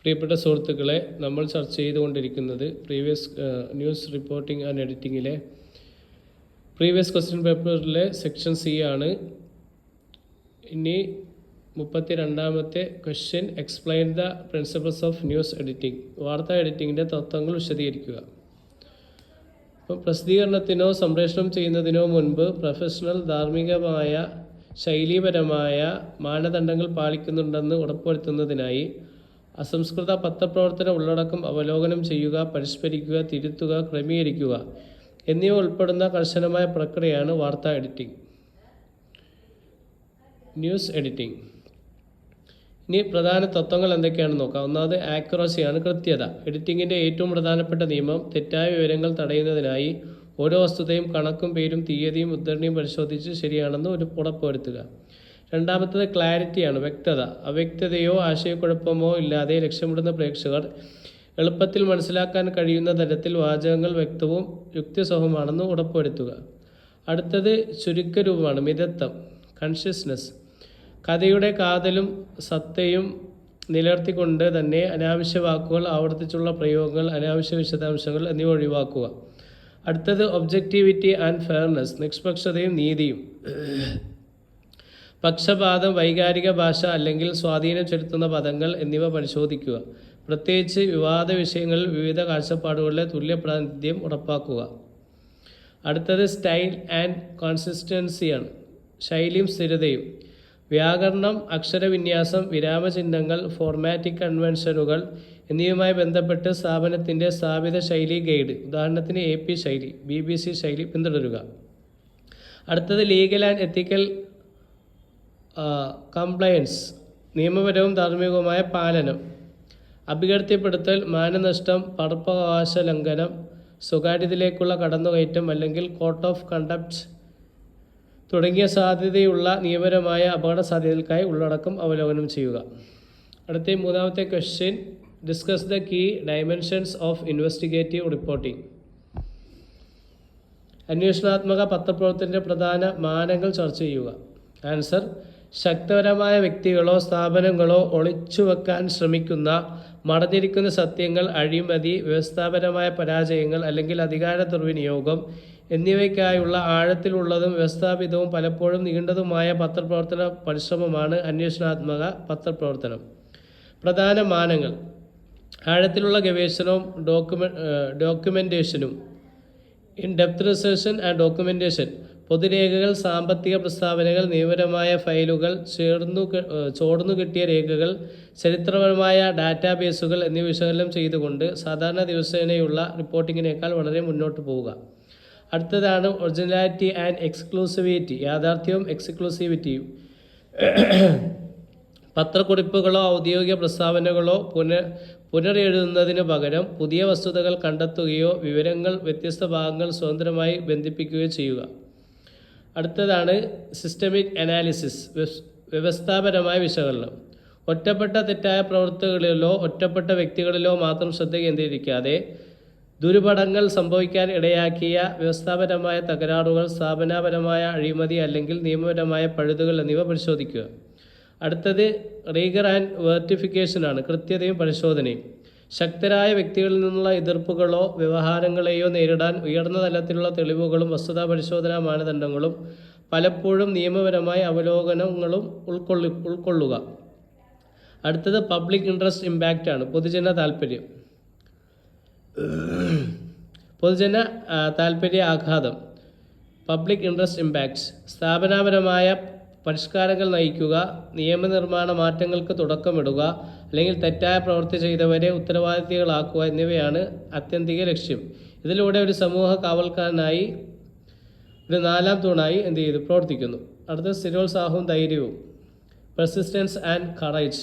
പ്രിയപ്പെട്ട സുഹൃത്തുക്കളെ, നമ്മൾ ചർച്ച ചെയ്തുകൊണ്ടിരിക്കുന്നത് ന്യൂസ് റിപ്പോർട്ടിംഗ് ആൻഡ് എഡിറ്റിങ്ങിലെ പ്രീവിയസ് ക്വസ്റ്റ്യൻ പേപ്പറിലെ സെക്ഷൻ സി ആണ്. ഇനി 32ാമത്തെ question, explain the principles of news editing. വാർത്താ എഡിറ്റിങ്ങിൻ്റെ തത്വങ്ങൾ വിശദീകരിക്കുക. അപ്പോൾ പ്രസിദ്ധീകരണത്തിനോ സംപ്രേഷണം ചെയ്യുന്നതിനോ മുൻപ് പ്രൊഫഷണൽ, ധാർമ്മികമായ, ശൈലീപരമായ മാനദണ്ഡങ്ങൾ പാലിക്കുന്നുണ്ടെന്ന് ഉറപ്പുവരുത്തുന്നതിനായി അസംസ്കൃത പത്രപ്രവർത്തന ഉള്ളടക്കം അവലോകനം ചെയ്യുക, പരിഷ്കരിക്കുക, തിരുത്തുക, ക്രമീകരിക്കുക എന്നിവ ഉൾപ്പെടുന്ന കർശനമായ പ്രക്രിയയാണ് വാർത്താ എഡിറ്റിംഗ്, ന്യൂസ് എഡിറ്റിംഗ്. ഇനി പ്രധാന തത്വങ്ങൾ എന്തൊക്കെയാണെന്ന് നോക്കാം. ഒന്നാമത് ആക്യുറസിയാണ്, കൃത്യത. എഡിറ്റിങ്ങിൻ്റെ ഏറ്റവും പ്രധാനപ്പെട്ട നിയമം തെറ്റായ വിവരങ്ങൾ തടയുന്നതിനായി ഓരോ വസ്തുതയും കണക്കും പേരും തീയതിയും ഉദ്ധരണിയും പരിശോധിച്ച് ശരിയാണെന്ന് ഉറപ്പുവരുത്തുക. രണ്ടാമത്തത് ക്ലാരിറ്റിയാണ്, വ്യക്തത. അവ്യക്തതയോ ആശയക്കുഴപ്പമോ ഇല്ലാതെ ലക്ഷ്യമിടുന്ന പ്രേക്ഷകർ എളുപ്പത്തിൽ മനസ്സിലാക്കാൻ കഴിയുന്ന തരത്തിൽ വാചകങ്ങൾ വ്യക്തവും യുക്തിസഹവുമാണെന്ന് ഉറപ്പുവരുത്തുക. അടുത്തത് ചുരുക്കരൂപമാണ്, മിതത്വം, കൺഷ്യസ്നെസ്. കഥയുടെ കാതലും സത്തയും നിലനിർത്തിക്കൊണ്ട് തന്നെ അനാവശ്യ വാക്കുകൾ, ആവർത്തിച്ചുള്ള പ്രയോഗങ്ങൾ, അനാവശ്യ വിശദാംശങ്ങൾ എന്നിവ ഒഴിവാക്കുക. അടുത്തത് ഒബ്ജക്റ്റിവിറ്റി ആൻഡ് ഫെയർനെസ്, നിഷ്പക്ഷതയും നീതിയും. പക്ഷപാതം, വൈകാരിക ഭാഷ അല്ലെങ്കിൽ സ്വാധീനം ചെലുത്തുന്ന പദങ്ങൾ എന്നിവ പരിശോധിക്കുക. പ്രത്യേകിച്ച് വിവാദ വിഷയങ്ങളിൽ വിവിധ കാഴ്ചപ്പാടുകളിലെ തുല്യ പ്രാതിനിധ്യം ഉറപ്പാക്കുക. അടുത്തത് സ്റ്റൈൽ ആൻഡ് കോൺസിസ്റ്റൻസിയാണ്, ശൈലിയും സ്ഥിരതയും. വ്യാകരണം, അക്ഷരവിന്യാസം, വിരാമചിഹ്നങ്ങൾ, ഫോർമാറ്റിക് കൺവെൻഷനുകൾ എന്നിവയുമായി ബന്ധപ്പെട്ട് സ്ഥാപനത്തിൻ്റെ സ്ഥാപിത ശൈലി ഗൈഡ്, ഉദാഹരണത്തിന് AP ശൈലി, BBC ശൈലി പിന്തുടരുക. അടുത്തത് ലീഗൽ ആൻഡ് എത്തിക്കൽ കംപ്ലയൻസ്, നിയമപരവും ധാർമ്മികവുമായ പാലനം. അപകീർത്തിപ്പെടുത്തൽ, മാനനഷ്ടം, പകർപ്പവകാശ ലംഘനം, സ്വകാര്യതയിലേക്കുള്ള കടന്നുകയറ്റം അല്ലെങ്കിൽ കോഡ് ഓഫ് കണ്ടക്ട് തുടങ്ങിയ സാധ്യതയുള്ള നിയമപരമായ അപകട സാധ്യതകൾക്കായി ഉള്ളടക്കം അവലോകനം ചെയ്യുക. അടുത്ത മൂന്നാമത്തെ question, discuss the key dimensions of investigative reporting. അന്വേഷണാത്മക പത്രപ്രവർത്തനത്തിൻ്റെ പ്രധാന മാനങ്ങൾ ചർച്ച ചെയ്യുക. ആൻസർ: ശക്തപരമായ വ്യക്തികളോ സ്ഥാപനങ്ങളോ ഒളിച്ചുവെക്കാൻ ശ്രമിക്കുന്ന മറഞ്ഞിരിക്കുന്ന സത്യങ്ങൾ, അഴിമതി, വ്യവസ്ഥാപരമായ പരാജയങ്ങൾ അല്ലെങ്കിൽ അധികാര ദുർവിനിയോഗം എന്നിവയ്ക്കായുള്ള ആഴത്തിലുള്ളതും വ്യവസ്ഥാപിതവും പലപ്പോഴും നീണ്ടതുമായ പത്രപ്രവർത്തന പരിശ്രമമാണ് അന്വേഷണാത്മക പത്രപ്രവർത്തനം. പ്രധാന മാനങ്ങൾ: ആഴത്തിലുള്ള ഗവേഷണവും ഡോക്യുമെൻറ്റേഷനും. In depth research and documentation, പൊതുരേഖകൾ, സാമ്പത്തിക പ്രസ്താവനകൾ, നിയമപരമായ ഫയലുകൾ, ചോർന്നു കിട്ടിയ രേഖകൾ, ചരിത്രപരമായ ഡാറ്റാബേസുകൾ എന്നിവ വിശകലനം ചെയ്തുകൊണ്ട് സാധാരണ ദിവസേനയുള്ള റിപ്പോർട്ടിങ്ങിനേക്കാൾ വളരെ മുന്നോട്ട് പോവുക. അടുത്തതാണ് ഒറിജിനാലിറ്റി ആൻഡ് എക്സ്ക്ലൂസിവിറ്റി, യാഥാർത്ഥ്യവും എക്സ്ക്ലൂസിവിറ്റിയും. പത്രക്കുറിപ്പുകളോ ഔദ്യോഗിക പ്രസ്താവനകളോ പുനരെഴുതുന്നതിന് പകരം പുതിയ വസ്തുതകൾ കണ്ടെത്തുകയോ വിവരങ്ങൾ വ്യത്യസ്ത ഭാഗങ്ങൾ സ്വതന്ത്രമായി ബന്ധിപ്പിക്കുകയോ ചെയ്യുക. അടുത്തതാണ് സിസ്റ്റമിക് അനാലിസിസ്, വ്യവസ്ഥാപരമായ വിശകലനം. ഒറ്റപ്പെട്ട തെറ്റായ പ്രവൃത്തികളിലോ ഒറ്റപ്പെട്ട വ്യക്തികളിലോ മാത്രം ശ്രദ്ധ കേന്ദ്രീകരിക്കാതെ ദുരുപടങ്ങൾ സംഭവിക്കാൻ ഇടയാക്കിയ വ്യവസ്ഥാപരമായ തകരാറുകൾ, സ്ഥാപനപരമായ അഴിമതി അല്ലെങ്കിൽ നിയമപരമായ പഴുതുകൾ എന്നിവ പരിശോധിക്കുക. അടുത്തത് റീഗർ ആൻഡ് വെർട്ടിഫിക്കേഷനാണ്, കൃത്യതയും പരിശോധനയും. ശക്തരായ വ്യക്തികളിൽ നിന്നുള്ള എതിർപ്പുകളോ വ്യവഹാരങ്ങളെയോ നേരിടാൻ ഉയർന്ന തലത്തിലുള്ള തെളിവുകളും വസ്തുതാ പരിശോധനാ മാനദണ്ഡങ്ങളും പലപ്പോഴും നിയമപരമായ അവലോകനങ്ങളും ഉൾക്കൊള്ളുക. അടുത്തത് പബ്ലിക് ഇൻട്രസ്റ്റ് ഇമ്പാക്റ്റ് ആണ്, പൊതുജന താൽപ്പര്യം, പൊതുജന താൽപ്പര്യ ആഘാതം. പബ്ലിക് ഇൻട്രസ്റ്റ് ഇമ്പാക്ട്സ്: സ്ഥാപനപരമായ പരിഷ്കാരങ്ങൾ നയിക്കുക, നിയമനിർമ്മാണ മാറ്റങ്ങൾക്ക് തുടക്കമിടുക അല്ലെങ്കിൽ തെറ്റായ പ്രവൃത്തി ചെയ്തവരെ ഉത്തരവാദിത്തങ്ങളാക്കുക എന്നിവയാണ് ആത്യന്തിക ലക്ഷ്യം. ഇതിലൂടെ ഒരു സമൂഹ കാവൽക്കാരനായി, ഒരു നാലാം തൂണായി പ്രവർത്തിക്കുന്നു. അടുത്ത സ്ഥിരോത്സാഹവും ധൈര്യവും, പെർസിസ്റ്റൻസ് ആൻഡ് കറേജ്.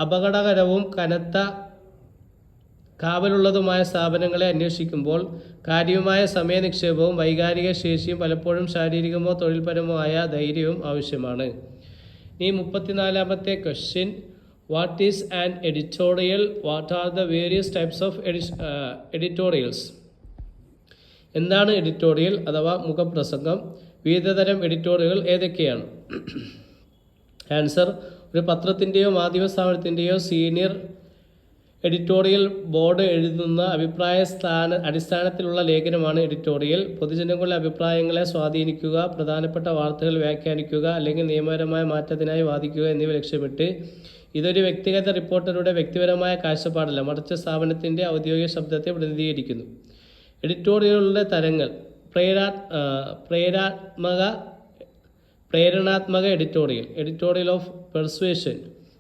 അപകടകരവും കനത്ത കാവലുള്ളതുമായ സ്ഥാപനങ്ങളെ അന്വേഷിക്കുമ്പോൾ കാര്യമായ സമയനിക്ഷേപവും വൈകാരിക ശേഷിയും പലപ്പോഴും ശാരീരികമോ തൊഴിൽപരമോ ആയ ധൈര്യവും ആവശ്യമാണ്. ഇനി 34ാമത്തെ question, what is an editorial? What are the various types of editorials? എന്താണ് എഡിറ്റോറിയൽ അഥവാ മുഖപ്രസംഗം? വിവിധതരം എഡിറ്റോറിയലുകൾ ഏതൊക്കെയാണ്? ആൻസർ: ഒരു പത്രത്തിൻ്റെയോ മാധ്യമ സ്ഥാപനത്തിൻ്റെയോ സീനിയർ എഡിറ്റോറിയൽ ബോർഡ് എഴുതുന്ന അടിസ്ഥാനത്തിലുള്ള ലേഖനമാണ് എഡിറ്റോറിയൽ. പൊതുജനങ്ങളുടെ അഭിപ്രായങ്ങളെ സ്വാധീനിക്കുക, പ്രധാനപ്പെട്ട വാർത്തകൾ വ്യാഖ്യാനിക്കുക അല്ലെങ്കിൽ നിയമപരമായ മാറ്റത്തിനായി വാദിക്കുക എന്നിവ ലക്ഷ്യമിട്ട് ഇതൊരു വ്യക്തിഗത റിപ്പോർട്ടറുടെ വ്യക്തിപരമായ കാഴ്ചപ്പാടല്ല, മറിച്ച് സ്ഥാപനത്തിൻ്റെ ഔദ്യോഗിക ശബ്ദത്തെ പ്രതിനിധീകരിക്കുന്നു. എഡിറ്റോറിയലുകളുടെ തരങ്ങൾ: പ്രേരണാത്മക എഡിറ്റോറിയൽ, എഡിറ്റോറിയൽ ഓഫ് പെർസ്വേഷൻ.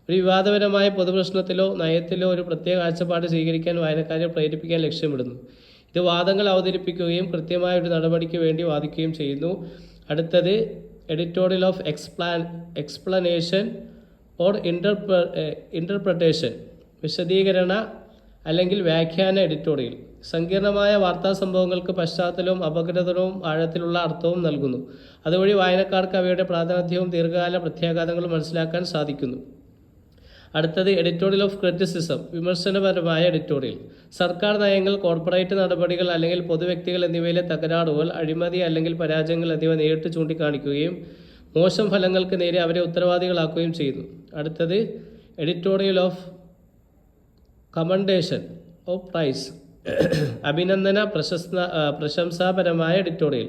ഒരു വിവാദപരമായ പൊതുപ്രശ്നത്തിലോ നയത്തിലോ ഒരു പ്രത്യേക കാഴ്ചപ്പാട് സ്വീകരിക്കാൻ വായനക്കാരെ പ്രേരിപ്പിക്കാൻ ലക്ഷ്യമിടുന്നു. ഇത് വാദങ്ങൾ അവതരിപ്പിക്കുകയും കൃത്യമായ ഒരു നടപടിക്ക് വേണ്ടി വാദിക്കുകയും ചെയ്യുന്നു. അടുത്തത് editorial of explanation or interpretation, വിശദീകരണ അല്ലെങ്കിൽ വ്യാഖ്യാന എഡിറ്റോറിയൽ. സങ്കീർണമായ വാർത്താ സംഭവങ്ങൾക്ക് പശ്ചാത്തലവും അപഗ്രഥനവും ആഴത്തിലുള്ള അർത്ഥവും നൽകുന്നു. അതുവഴി വായനക്കാർക്ക് അവയുടെ പ്രാതിനിധ്യവും ദീർഘകാല പ്രത്യാഘാതങ്ങളും മനസ്സിലാക്കാൻ സാധിക്കുന്നു. അടുത്തത് എഡിറ്റോറിയൽ ഓഫ് ക്രിറ്റിസിസം, വിമർശനപരമായ എഡിറ്റോറിയൽ. സർക്കാർ നയങ്ങൾ, കോർപ്പറേറ്റ് നടപടികൾ അല്ലെങ്കിൽ പൊതുവ്യക്തികൾ എന്നിവയിലെ തകരാറുകൾ, അഴിമതി അല്ലെങ്കിൽ പരാജയങ്ങൾ എന്നിവ നേരിട്ട് ചൂണ്ടിക്കാണിക്കുകയും മോശം ഫലങ്ങൾക്ക് നേരെ അവരെ ഉത്തരവാദികളാക്കുകയും ചെയ്യുന്നു. അടുത്തത് editorial of commendation of praise, അഭിനന്ദന പ്രശംസാപരമായ എഡിറ്റോറിയൽ.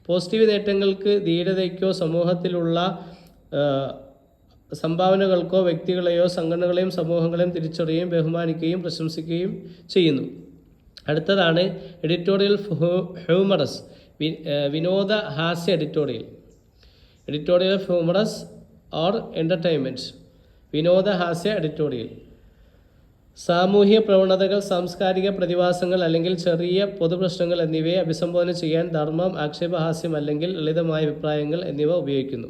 പോസിറ്റീവ് നേട്ടങ്ങൾക്ക്, ധീരതയ്ക്കോ സമൂഹത്തിലുള്ള സംഭാവനകൾക്കോ വ്യക്തികളെയോ സംഘടനകളെയും സമൂഹങ്ങളെയും തിരിച്ചറിയുകയും ബഹുമാനിക്കുകയും പ്രശംസിക്കുകയും ചെയ്യുന്നു. അടുത്തതാണ് എഡിറ്റോറിയൽ ഹ്യൂമറസ്, വിനോദ ഹാസ്യ editorial. Editorial of humorous or entertainment, വിനോദ ഹാസ്യ എഡിറ്റോറിയൽ. സാമൂഹ്യ പ്രവണതകൾ, സാംസ്കാരിക പ്രതിഭാസങ്ങൾ അല്ലെങ്കിൽ ചെറിയ പൊതുപ്രശ്നങ്ങൾ എന്നിവയെ അഭിസംബോധന ചെയ്യാൻ ധർമ്മം, ആക്ഷേപഹാസ്യം അല്ലെങ്കിൽ ലളിതമായ അഭിപ്രായങ്ങൾ എന്നിവ ഉപയോഗിക്കുന്നു.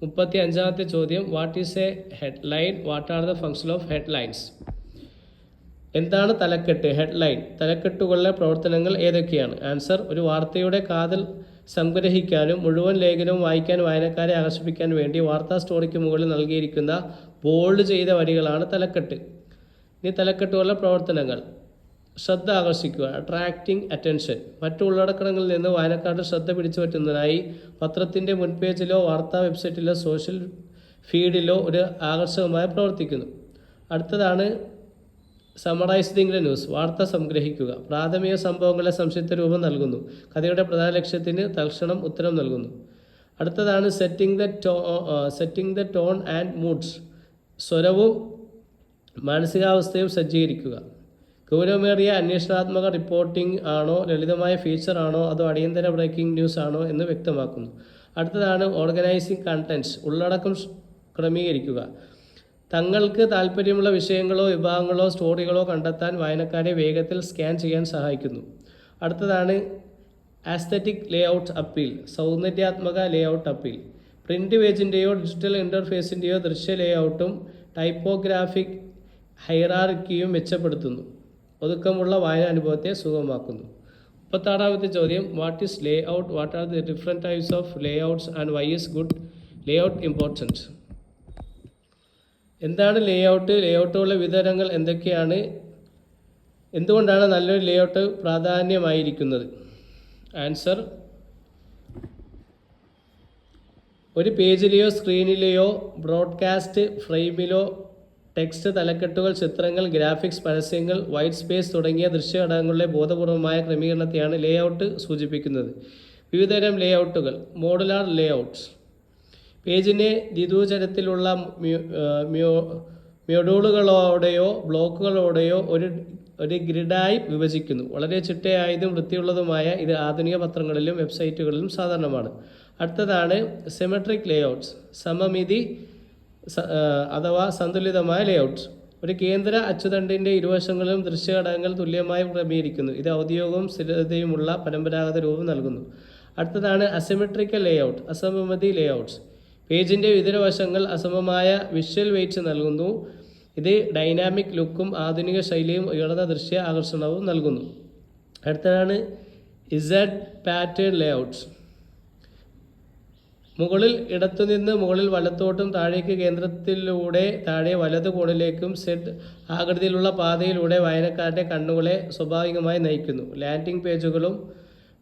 35ാമത്തെ ചോദ്യം, what is A headline? What are the function of headlines? എന്താണ് തലക്കെട്ട്? ഹെഡ്ലൈൻ. തലക്കെട്ടുകളുടെ പ്രവർത്തനങ്ങൾ ഏതൊക്കെയാണ്? ആൻസർ: ഒരു വാർത്തയുടെ കാതൽ സംഗ്രഹിക്കാനും മുഴുവൻ ലേഖനവും വായിക്കാൻ വായനക്കാരെ ആകർഷിപ്പിക്കാൻ വേണ്ടി വാർത്താ സ്റ്റോറിക്ക് മുകളിൽ നൽകിയിരിക്കുന്ന ബോൾഡ് ചെയ്ത വരികളാണ് തലക്കെട്ട്. ഇനി തലക്കെട്ടുകളുടെ പ്രവർത്തനങ്ങൾ: ശ്രദ്ധ ആകർഷിക്കുക, അട്രാക്റ്റിംഗ് അറ്റൻഷൻ. മറ്റു ഉള്ളടക്കങ്ങളിൽ നിന്ന് വായനക്കാരുടെ ശ്രദ്ധ പിടിച്ചു പറ്റുന്നതിനായി പത്രത്തിൻ്റെ മുൻപേജിലോ വാർത്താ വെബ്സൈറ്റിലോ സോഷ്യൽ ഫീഡിലോ ഒരു ആകർഷകമായി പ്രവർത്തിക്കുന്നു. അടുത്തതാണ് സമറൈസിംഗ് ദ ന്യൂസ്, വാർത്ത സംഗ്രഹിക്കുക. പ്രാഥമിക സംഭവങ്ങളെ സംക്ഷിപ്ത രൂപം നൽകുന്നു. കഥയുടെ പ്രധാന ലക്ഷ്യത്തിന് തൽക്ഷണം ഉത്തരം നൽകുന്നു. അടുത്തതാണ് setting the tone and moods, സ്വരവും മാനസികാവസ്ഥയും സജ്ജീകരിക്കുക. ഗൗരവമേറിയ അന്വേഷണാത്മക റിപ്പോർട്ടിംഗ് ആണോ, ലളിതമായ ഫീച്ചർ ആണോ, അതോ അടിയന്തര ബ്രേക്കിംഗ് ന്യൂസ് ആണോ എന്ന് വ്യക്തമാക്കുന്നു. അടുത്തതാണ് ഓർഗനൈസിംഗ് കണ്ടൻറ്റ്സ്, ഉള്ളടക്കം ക്രമീകരിക്കുക. തങ്ങൾക്ക് താല്പര്യമുള്ള വിഷയങ്ങളോ വിഭാഗങ്ങളോ സ്റ്റോറികളോ കണ്ടെത്താൻ വായനക്കാരെ വേഗത്തിൽ സ്കാൻ ചെയ്യാൻ സഹായിക്കുന്നു. അടുത്തതാണ് ആസ്തറ്റിക് ലേഔട്ട് അപ്പീൽ, സൗന്ദര്യാത്മക ലേഔട്ട് അപ്പീൽ. പ്രിൻ്റ് പേജിൻ്റെയോ ഡിജിറ്റൽ ഇൻ്റർഫേസിൻ്റെയോ ദൃശ്യ ലേഔട്ടും ടൈപ്പോഗ്രാഫിക് ഹൈറാർക്കിയും മെച്ചപ്പെടുത്തുന്നു. ഒതുക്കമുള്ള വായന അനുഭവത്തെ സുഗമമാക്കുന്നു. 36ാമത്തെ ചോദ്യം, what is layout? What are the different types of layouts and why is good layout important? എന്താണ് ലേ ഔട്ട്? ലേ ഔട്ടുകളുടെ വിതരങ്ങൾ എന്തൊക്കെയാണ്? എന്തുകൊണ്ടാണ് നല്ലൊരു ലേ ഔട്ട് പ്രാധാന്യമായിരിക്കുന്നത്? ആൻസർ: ഒരു പേജിലെയോ സ്ക്രീനിലെയോ ബ്രോഡ്കാസ്റ്റ് ഫ്രെയിമിലോ ടെക്സ്റ്റ്, തലക്കെട്ടുകൾ, ചിത്രങ്ങൾ, ഗ്രാഫിക്സ്, പരസ്യങ്ങൾ, വൈറ്റ് സ്പേസ് തുടങ്ങിയ ദൃശ്യഘടകങ്ങളുടെ ബോധപൂർവമായ ക്രമീകരണത്തെയാണ് ലേ ഔട്ട് സൂചിപ്പിക്കുന്നത്. വിവിധതരം ലേ ഔട്ടുകൾ: മോഡുലാർ ലേ ഔട്ട്സ്, പേജിനെ ദ്വിതീയതരത്തിലുള്ള മൊഡ്യൂളുകളോടെയോ ബ്ലോക്കുകളോടെയോ ഒരു ഗ്രിഡായി വിഭജിക്കുന്നു. വളരെ ചിട്ടയായതും വൃത്തിയുള്ളതുമായ ഇത് ആധുനിക പത്രങ്ങളിലും വെബ്സൈറ്റുകളിലും സാധാരണമാണ്. അടുത്തതാണ് സിമെട്രിക് ലേ ഔട്ട്സ്, സമമിതി അഥവാ സന്തുലിതമായ ലേഔട്ട്. ഒരു കേന്ദ്ര അച്ചുതണ്ടിൻ്റെ ഇരുവശങ്ങളിലും ദൃശ്യഘടകങ്ങൾ തുല്യമായി ക്രമീകരിക്കുന്നു. ഇത് ഔദ്യോഗികവും സ്ഥിരതയുമുള്ള പരമ്പരാഗത രൂപം നൽകുന്നു. അടുത്തതാണ് അസിമെട്രിക്കൽ ലേഔട്ട്, അസമമിതി ലേഔട്ട്സ്. പേജിൻ്റെ ഇതരവശങ്ങൾ അസമമായ വിഷ്വൽ വെയ്റ്റ്സ് നൽകുന്നു. ഇത് ഡൈനാമിക് ലുക്കും ആധുനിക ശൈലിയും ഉയർന്ന ദൃശ്യ ആകർഷണവും നൽകുന്നു. അടുത്തതാണ് ഇസഡ് പാറ്റേൺ ലേഔട്ട്സ്. മുകളിൽ ഇടത്തുനിന്ന് മുകളിൽ വലത്തോട്ടും താഴേക്ക് കേന്ദ്രത്തിലൂടെ താഴെ വലതു കോണിലേക്കും സെഡ് ആകൃതിയിലുള്ള പാതയിലൂടെ വായനക്കാരുടെ കണ്ണുകളെ സ്വാഭാവികമായി നയിക്കുന്നു. ലാൻഡിംഗ് പേജുകളും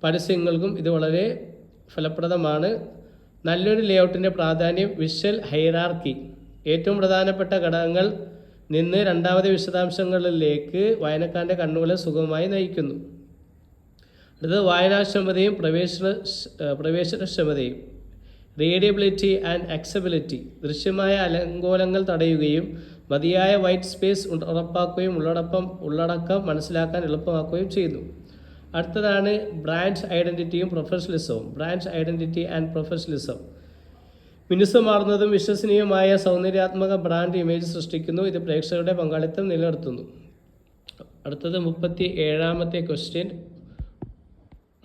പരസ്യങ്ങൾക്കും ഇത് വളരെ ഫലപ്രദമാണ്. നല്ലൊരു ലേഔട്ടിൻ്റെ പ്രാധാന്യം: വിഷ്വൽ ഹൈറാർക്കി. ഏറ്റവും പ്രധാനപ്പെട്ട ഘടകങ്ങൾ നിന്ന് രണ്ടാമത്തെ വിശദാംശങ്ങളിലേക്ക് വായനക്കാരൻ്റെ കണ്ണുകളെ സുഗമമായി നയിക്കുന്നു. അടുത്തത് വായനാക്ഷമതയും പ്രവേശനക്ഷമതയും. Readability and accessibility. ദൃശ്യമായ അലങ്കോലങ്ങൾ തടയുകയും മതിയായ വൈറ്റ് സ്പേസ് ഉറപ്പാക്കുകയും ഉള്ളടക്കം മനസ്സിലാക്കാൻ എളുപ്പമാക്കുകയും ചെയ്യുന്നു. അടുത്തതാണ് ബ്രാൻഡ് ഐഡൻറ്റിറ്റിയും പ്രൊഫഷണലിസവും. Brand identity and professionalism. മിനുസമാർന്നതും വിശ്വസനീയമായ സൗന്ദര്യാത്മക ബ്രാൻഡ് ഇമേജ് സൃഷ്ടിക്കുന്നു. ഇത് പ്രേക്ഷകരുടെ പങ്കാളിത്തം നിലനിർത്തുന്നു. അടുത്തത് 37ാമത്തെ question.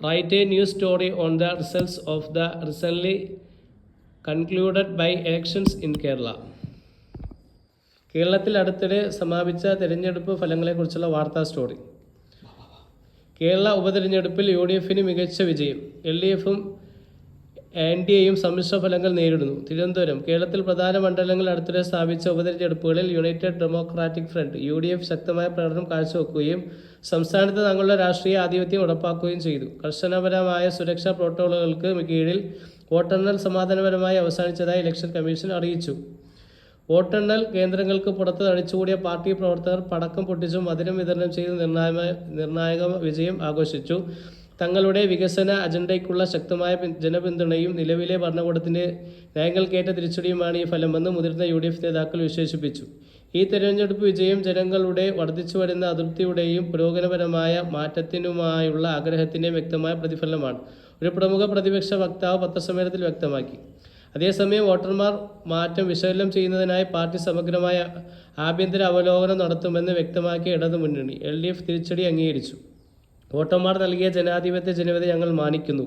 Write a news story on the results of the recently concluded by elections in Kerala. കേരളത്തിൽ അടുത്തിടെ സമാപിച്ച തിരഞ്ഞെടുപ്പ് ഫലങ്ങളെക്കുറിച്ചുള്ള വാർത്താ സ്റ്റോറി. കേരള ഉപതിരഞ്ഞെടുപ്പിൽ UDFന് മികച്ച വിജയം. LDFും NDAയും സമ്മിശ്ര ഫലങ്ങൾ നേരിടുന്നു. തിരുവനന്തപുരം. കേരളത്തിൽ പ്രധാന മണ്ഡലങ്ങളിൽ അടുത്തിടെ സ്ഥാപിച്ച ഉപതിരഞ്ഞെടുപ്പുകളിൽ യുണൈറ്റഡ് ഡെമോക്രാറ്റിക് ഫ്രണ്ട് UDF ശക്തമായ പ്രകടനം കാഴ്ചവെക്കുകയും സംസ്ഥാനത്ത് തങ്ങളുടെ രാഷ്ട്രീയ ആധിപത്യം ഉറപ്പാക്കുകയും ചെയ്തു. കർശനപരമായ സുരക്ഷാ പ്രോട്ടോക്കോളുകൾക്ക് കീഴിൽ വോട്ടെണ്ണൽ സമാധാനപരമായി അവസാനിച്ചതായി ഇലക്ഷൻ കമ്മീഷൻ അറിയിച്ചു. വോട്ടെണ്ണൽ കേന്ദ്രങ്ങൾക്ക് പുറത്ത് തടിച്ചുകൂടിയ പാർട്ടി പ്രവർത്തകർ പടക്കം പൊട്ടിച്ചും മധുരം വിതരണം ചെയ്ത് നിർണായക വിജയം ആഘോഷിച്ചു. തങ്ങളുടെ വികസന അജണ്ടയ്ക്കുള്ള ശക്തമായ ജനപിന്തുണയും നിലവിലെ ഭരണകൂടത്തിൻ്റെ നയങ്ങൾക്കേറ്റ തിരിച്ചടിയുമാണ് ഈ ഫലമെന്ന് മുതിർന്ന UDF നേതാക്കൾ വിശേഷിപ്പിച്ചു. ഈ തെരഞ്ഞെടുപ്പ് വിജയം ജനങ്ങളുടെ വർദ്ധിച്ചുവരുന്ന അതൃപ്തിയുടെയും പുരോഗമനപരമായ മാറ്റത്തിനുമായുള്ള ആഗ്രഹത്തിൻ്റെയും വ്യക്തമായ പ്രതിഫലനമാണ്, ഒരു പ്രമുഖ പ്രതിപക്ഷ വക്താവ് പത്രസമ്മേളനത്തിൽ വ്യക്തമാക്കി. അതേസമയം വോട്ടർമാർ മാറ്റം വിശകലനം ചെയ്യുന്നതിനായി പാർട്ടി സമഗ്രമായ ആഭ്യന്തര അവലോകനം നടത്തുമെന്ന് വ്യക്തമാക്കിയ ഇടതുമുന്നണി. LDF തിരിച്ചടി അംഗീകരിച്ചു. വോട്ടർമാർ നൽകിയ ജനാധിപത്യ ജനവിധി ഞങ്ങൾ മാനിക്കുന്നു.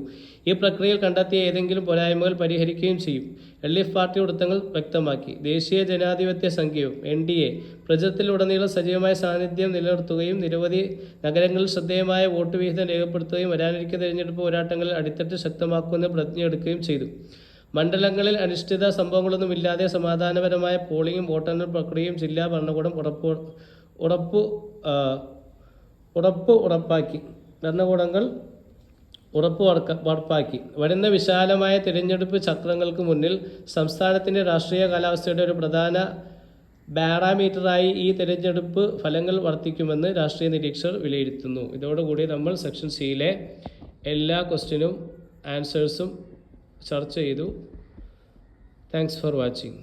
ഈ പ്രക്രിയയിൽ കണ്ടെത്തിയ ഏതെങ്കിലും പോരായ്മകൾ പരിഹരിക്കുകയും ചെയ്യും. LDF പാർട്ടി വൃത്തങ്ങൾ വ്യക്തമാക്കി. ദേശീയ ജനാധിപത്യ സംഘവും NDA പ്രചരണത്തിലുടനീളം സജീവമായ സാന്നിധ്യം നിലനിർത്തുകയും നിരവധി നഗരങ്ങളിൽ ശ്രദ്ധേയമായ വോട്ട് വിഹിതം രേഖപ്പെടുത്തുകയും വരാനിരിക്കുന്ന തിരഞ്ഞെടുപ്പ് പോരാട്ടങ്ങളിൽ അടിത്തട്ട് ശക്തമാക്കുമെന്ന് പ്രതിജ്ഞയെടുക്കുകയും ചെയ്തു. മണ്ഡലങ്ങളിൽ അനിശ്ചിത സംഭവങ്ങളൊന്നുമില്ലാതെ സമാധാനപരമായ പോളിംഗും വോട്ടെണ്ണൽ പ്രക്രിയയും ജില്ലാ ഭരണകൂടം ഉറപ്പാക്കി. വരുന്ന വിശാലമായ തിരഞ്ഞെടുപ്പ് ചക്രങ്ങൾക്ക് മുന്നിൽ സംസ്ഥാനത്തിൻ്റെ രാഷ്ട്രീയ കാലാവസ്ഥയുടെ ഒരു പ്രധാന പാരാമീറ്ററായി ഈ തിരഞ്ഞെടുപ്പ് ഫലങ്ങൾ വർത്തിക്കുമെന്ന് രാഷ്ട്രീയ നിരീക്ഷകർ വിലയിരുത്തുന്നു. ഇതോടുകൂടി നമ്മൾ സെക്ഷൻ സിയിലെ എല്ലാ ക്വസ്റ്റ്യനും ആൻസേഴ്സും ചർച്ച ചെയ്തു. Thanks for watching.